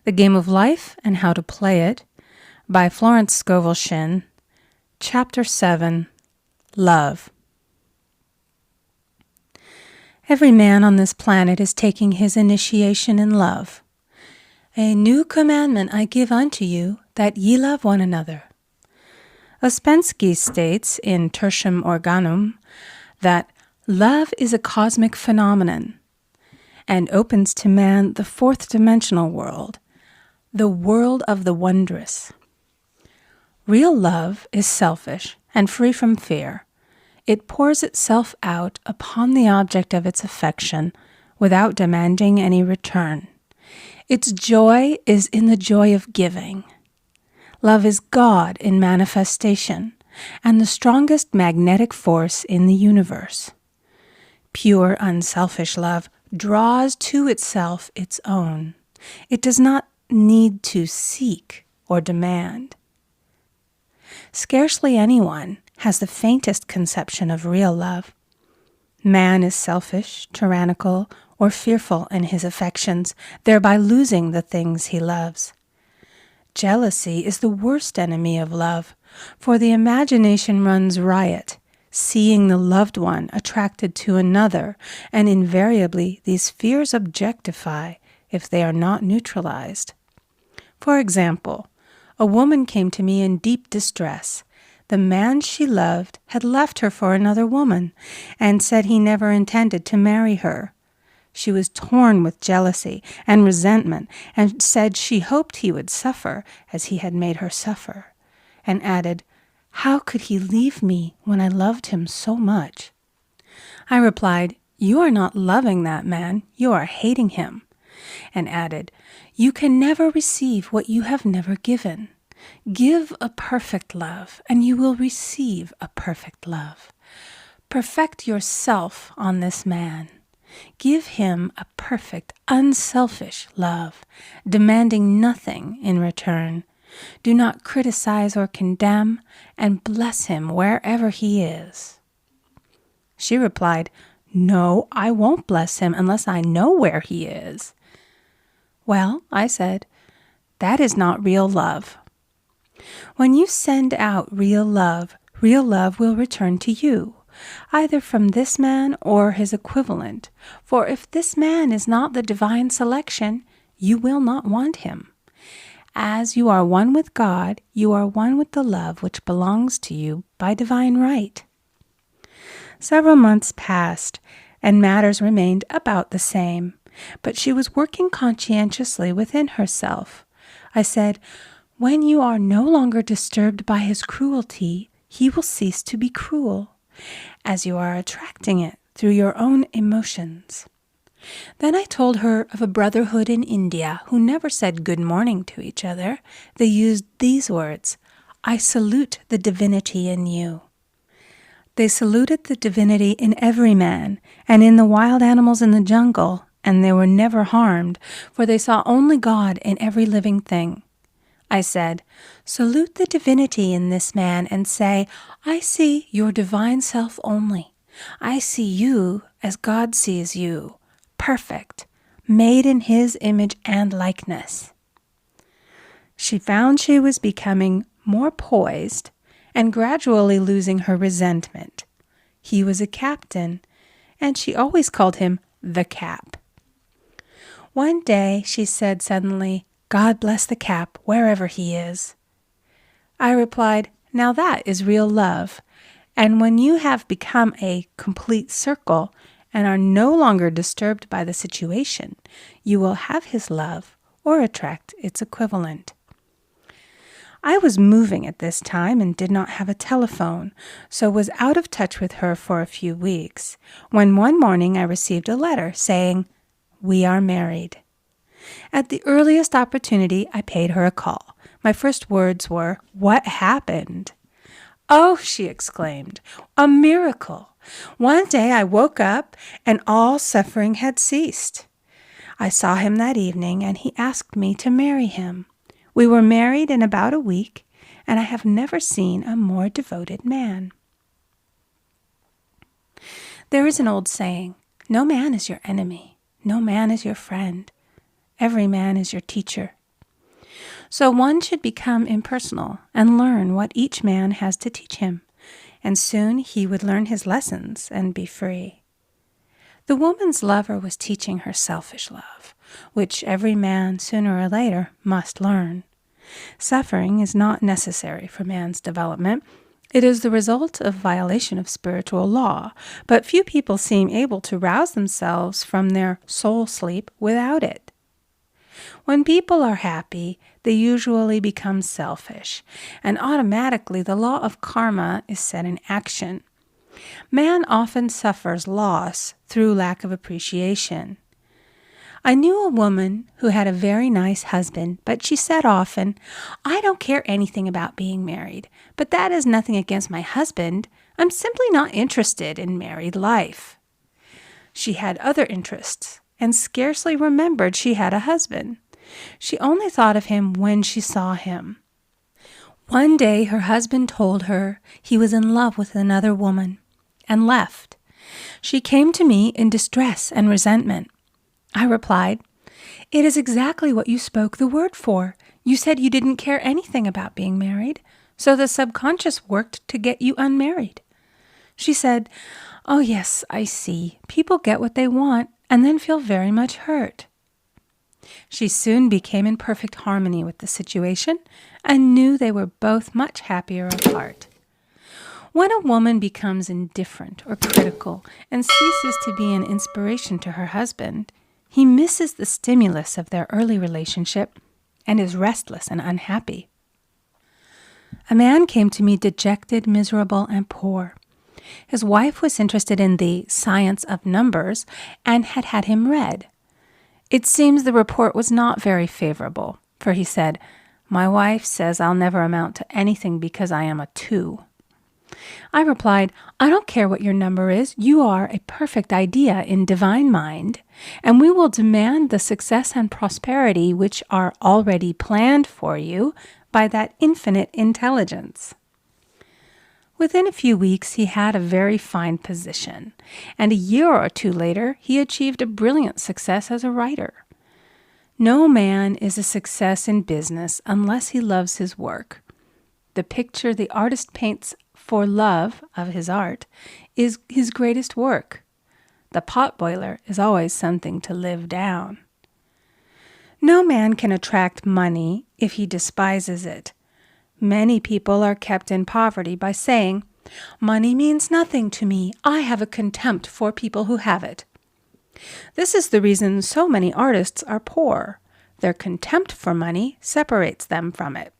The Game of Life and How to Play It by Florence Scovel Shinn. Chapter 7, Love. Every man on this planet is taking his initiation in love. A new commandment I give unto you, that ye love one another. Ouspensky states in Tertium Organum that love is a cosmic phenomenon and opens to man the fourth dimensional world, the world of the wondrous. Real love is selfish and free from fear. It pours itself out upon the object of its affection without demanding any return. Its joy is in the joy of giving. Love is God in manifestation and the strongest magnetic force in the universe. Pure, unselfish love draws to itself its own. It does not need to seek or demand. Scarcely anyone has the faintest conception of real love. Man is selfish, tyrannical, or fearful in his affections, thereby losing the things he loves. Jealousy is the worst enemy of love, for the imagination runs riot, seeing the loved one attracted to another, and invariably these fears objectify if they are not neutralized. For example, a woman came to me in deep distress. The man she loved had left her for another woman and said he never intended to marry her. She was torn with jealousy and resentment and said she hoped he would suffer as he had made her suffer, and added, "How could he leave me when I loved him so much?" I replied, "You are not loving that man, you are hating him," and added, "You can never receive what you have never given. Give a perfect love, and you will receive a perfect love. Perfect yourself on this man. Give him a perfect, unselfish love, demanding nothing in return. Do not criticize or condemn, and bless him wherever he is." She replied, "No, I won't bless him unless I know where he is." "Well," I said, "that is not real love. When you send out real love will return to you, either from this man or his equivalent. For if this man is not the divine selection, you will not want him. As you are one with God, you are one with the love which belongs to you by divine right." Several months passed, and matters remained about the same, but she was working conscientiously within herself. I said, "When you are no longer disturbed by his cruelty, he will cease to be cruel, as you are attracting it through your own emotions." Then I told her of a brotherhood in India who never said good morning to each other. They used these words, "I salute the divinity in you." They saluted the divinity in every man and in the wild animals in the jungle, and they were never harmed, for they saw only God in every living thing. I said, "Salute the divinity in this man and say, I see your divine self only. I see you as God sees you, perfect, made in his image and likeness." She found she was becoming more poised and gradually losing her resentment. He was a captain, and she always called him the Cap. One day she said suddenly, "God bless the Cap wherever he is." I replied, "Now that is real love, and when you have become a complete circle and are no longer disturbed by the situation, you will have his love or attract its equivalent." I was moving at this time and did not have a telephone, so was out of touch with her for a few weeks, when one morning I received a letter saying, "We are married." At the earliest opportunity, I paid her a call. My first words were, "What happened?" "Oh," she exclaimed, "a miracle. One day I woke up and all suffering had ceased. I saw him that evening and he asked me to marry him. We were married in about a week, and I have never seen a more devoted man." There is an old saying, "No man is your enemy. No man is your friend. Every man is your teacher." So one should become impersonal and learn what each man has to teach him, and soon he would learn his lessons and be free. The woman's lover was teaching her selfish love, which every man sooner or later must learn. Suffering is not necessary for man's development. It is the result of violation of spiritual law, but few people seem able to rouse themselves from their soul sleep without it. When people are happy, they usually become selfish, and automatically the law of karma is set in action. Man often suffers loss through lack of appreciation. I knew a woman who had a very nice husband, but she said often, "I don't care anything about being married, but that is nothing against my husband. I'm simply not interested in married life." She had other interests and scarcely remembered she had a husband. She only thought of him when she saw him. One day her husband told her he was in love with another woman and left. She came to me in distress and resentment. I replied, "It is exactly what you spoke the word for. You said you didn't care anything about being married, so the subconscious worked to get you unmarried." She said, "Oh yes, I see. People get what they want and then feel very much hurt." She soon became in perfect harmony with the situation and knew they were both much happier apart. When a woman becomes indifferent or critical and ceases to be an inspiration to her husband, he misses the stimulus of their early relationship and is restless and unhappy. A man came to me dejected, miserable, and poor. His wife was interested in the science of numbers and had had him read. It seems the report was not very favorable, for he said, "My wife says I'll never amount to anything because I am a 2. I replied, "I don't care what your number is. You are a perfect idea in divine mind, and we will demand the success and prosperity which are already planned for you by that infinite intelligence." Within a few weeks, he had a very fine position, and a year or 2 later, he achieved a brilliant success as a writer. No man is a success in business unless he loves his work. The picture the artist paints for love of his art is his greatest work. The potboiler is always something to live down. No man can attract money if he despises it. Many people are kept in poverty by saying, "Money means nothing to me. I have a contempt for people who have it." This is the reason so many artists are poor. Their contempt for money separates them from it.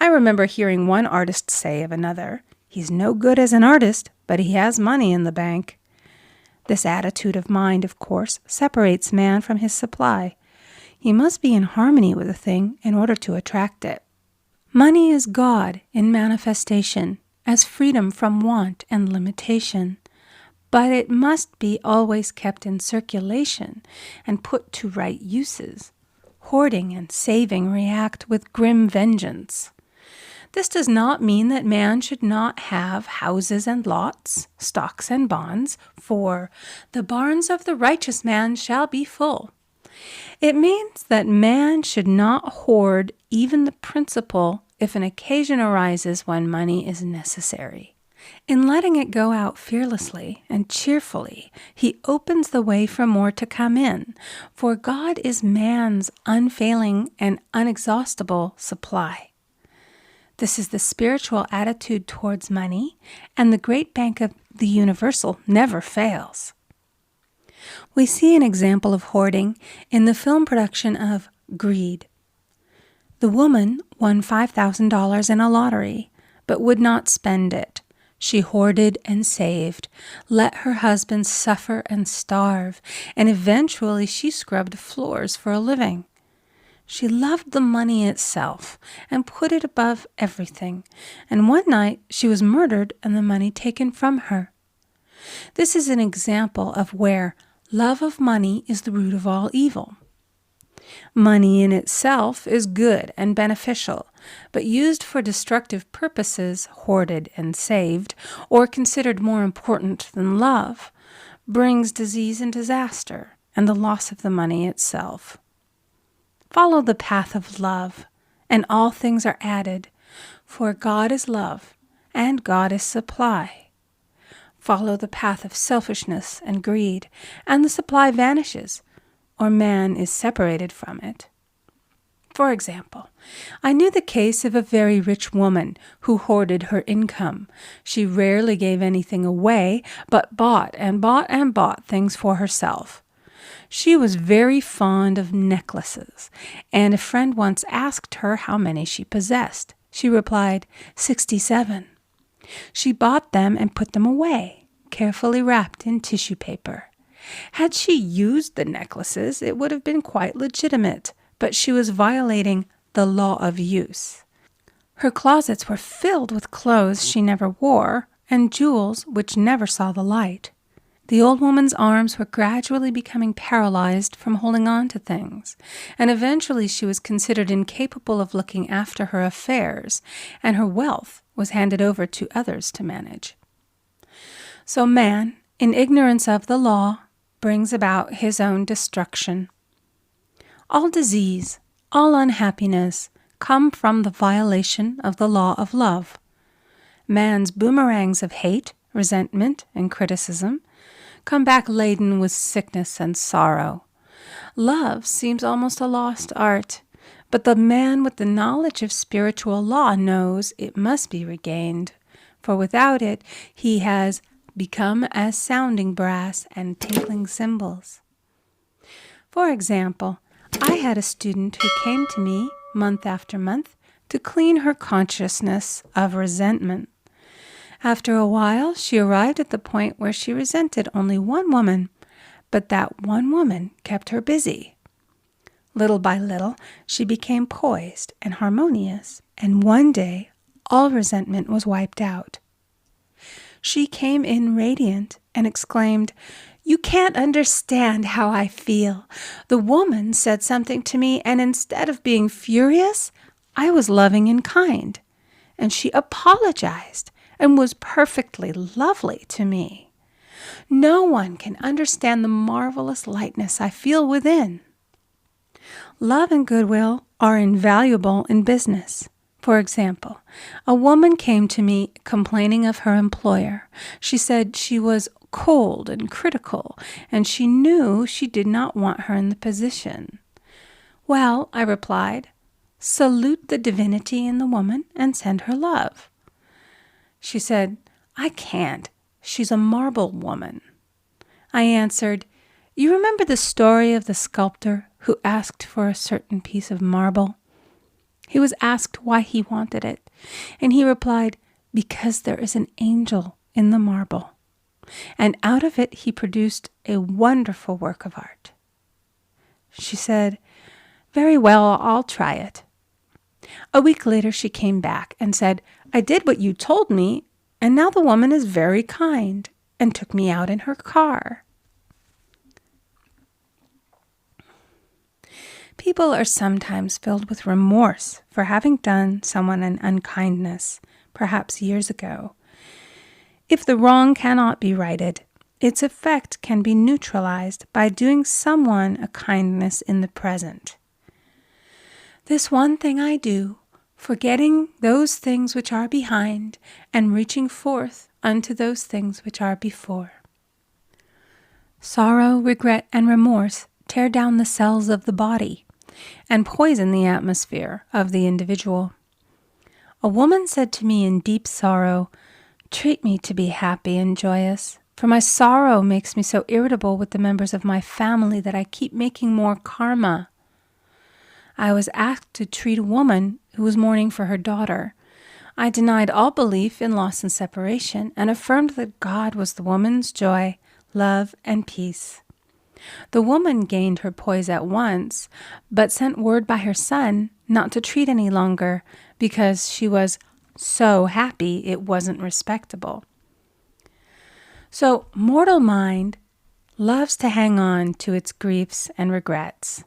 I remember hearing one artist say of another, "He's no good as an artist, but he has money in the bank." This attitude of mind, of course, separates man from his supply. He must be in harmony with a thing in order to attract it. Money is God in manifestation, as freedom from want and limitation. But it must be always kept in circulation and put to right uses. Hoarding and saving react with grim vengeance. This does not mean that man should not have houses and lots, stocks and bonds, for "the barns of the righteous man shall be full." It means that man should not hoard even the principal if an occasion arises when money is necessary. In letting it go out fearlessly and cheerfully, he opens the way for more to come in, for God is man's unfailing and unexhaustible supply. This is the spiritual attitude towards money, and the great bank of the universal never fails. We see an example of hoarding in the film production of Greed. The woman won $5,000 in a lottery, but would not spend it. She hoarded and saved, let her husband suffer and starve, and eventually she scrubbed floors for a living. She loved the money itself and put it above everything, and one night she was murdered and the money taken from her. This is an example of where love of money is the root of all evil. Money in itself is good and beneficial, but used for destructive purposes, hoarded and saved, or considered more important than love, brings disease and disaster and the loss of the money itself. Follow the path of love, and all things are added. For God is love, and God is supply. Follow the path of selfishness and greed, and the supply vanishes, or man is separated from it. For example, I knew the case of a very rich woman who hoarded her income. She rarely gave anything away, but bought and bought and bought things for herself. She was very fond of necklaces, and a friend once asked her how many she possessed. She replied, 67. She bought them and put them away, carefully wrapped in tissue paper. Had she used the necklaces, it would have been quite legitimate, but she was violating the law of use. Her closets were filled with clothes she never wore and jewels which never saw the light. The old woman's arms were gradually becoming paralyzed from holding on to things, and eventually she was considered incapable of looking after her affairs, and her wealth was handed over to others to manage. So man, in ignorance of the law, brings about his own destruction. All disease, all unhappiness come from the violation of the law of love. Man's boomerangs of hate, resentment, and criticism come back laden with sickness and sorrow. Love seems almost a lost art, but the man with the knowledge of spiritual law knows it must be regained, for without it he has become as sounding brass and tinkling cymbals. For example, I had a student who came to me month after month to clean her consciousness of resentment. After a while, she arrived at the point where she resented only one woman, but that one woman kept her busy. Little by little, she became poised and harmonious, and one day, all resentment was wiped out. She came in radiant and exclaimed, "You can't understand how I feel. The woman said something to me, and instead of being furious, I was loving and kind. And she apologized and was perfectly lovely to me. No one can understand the marvelous lightness I feel within." Love and goodwill are invaluable in business. For example, a woman came to me complaining of her employer. She said she was cold and critical, and she knew she did not want her in the position. "Well," I replied, "salute the divinity in the woman and send her love." She said, "I can't. She's a marble woman." I answered, "You remember the story of the sculptor who asked for a certain piece of marble? He was asked why he wanted it, and he replied, 'Because there is an angel in the marble.' And out of it he produced a wonderful work of art." She said, "Very well, I'll try it." A week later she came back and said, "I did what you told me, and now the woman is very kind," and took me out in her car. People are sometimes filled with remorse for having done someone an unkindness, perhaps years ago. If the wrong cannot be righted, its effect can be neutralized by doing someone a kindness in the present. "This one thing I do, forgetting those things which are behind, and reaching forth unto those things which are before." Sorrow, regret, and remorse tear down the cells of the body and poison the atmosphere of the individual. A woman said to me in deep sorrow, "Treat me to be happy and joyous, for my sorrow makes me so irritable with the members of my family that I keep making more karma." I was asked to treat a woman who was mourning for her daughter. I denied all belief in loss and separation and affirmed that God was the woman's joy, love, and peace. The woman gained her poise at once, but sent word by her son not to treat any longer because she was so happy it wasn't respectable. So mortal mind loves to hang on to its griefs and regrets.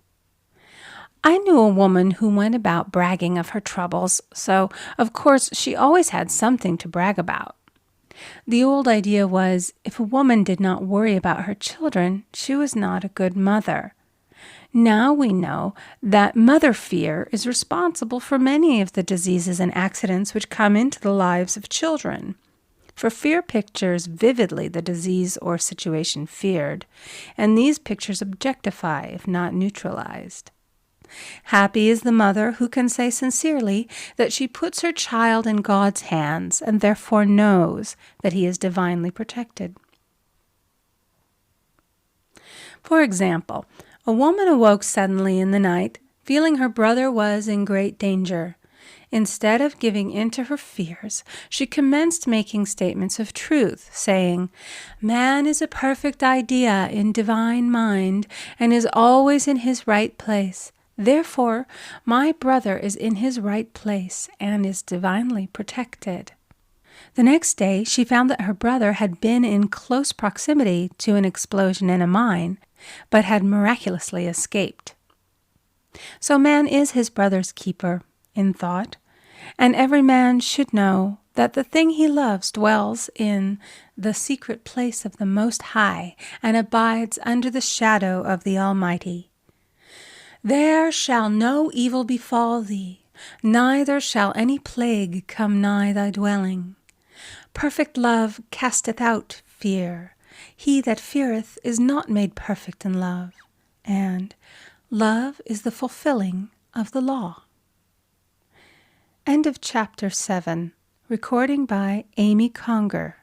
I knew a woman who went about bragging of her troubles, so of course she always had something to brag about. The old idea was if a woman did not worry about her children, she was not a good mother. Now we know that mother fear is responsible for many of the diseases and accidents which come into the lives of children. For fear pictures vividly the disease or situation feared, and these pictures objectify if not neutralized. Happy is the mother who can say sincerely that she puts her child in God's hands and therefore knows that he is divinely protected. For example, a woman awoke suddenly in the night, feeling her brother was in great danger. Instead of giving in to her fears, she commenced making statements of truth, saying, "Man is a perfect idea in divine mind and is always in his right place. Therefore, my brother is in his right place and is divinely protected." The next day, she found that her brother had been in close proximity to an explosion in a mine, but had miraculously escaped. So man is his brother's keeper in thought, and every man should know that the thing he loves dwells in the secret place of the Most High and abides under the shadow of the Almighty. There shall no evil befall thee, neither shall any plague come nigh thy dwelling. Perfect love casteth out fear. He that feareth is not made perfect in love. And love is the fulfilling of the law. End of chapter 7. Recording by Amy Conger.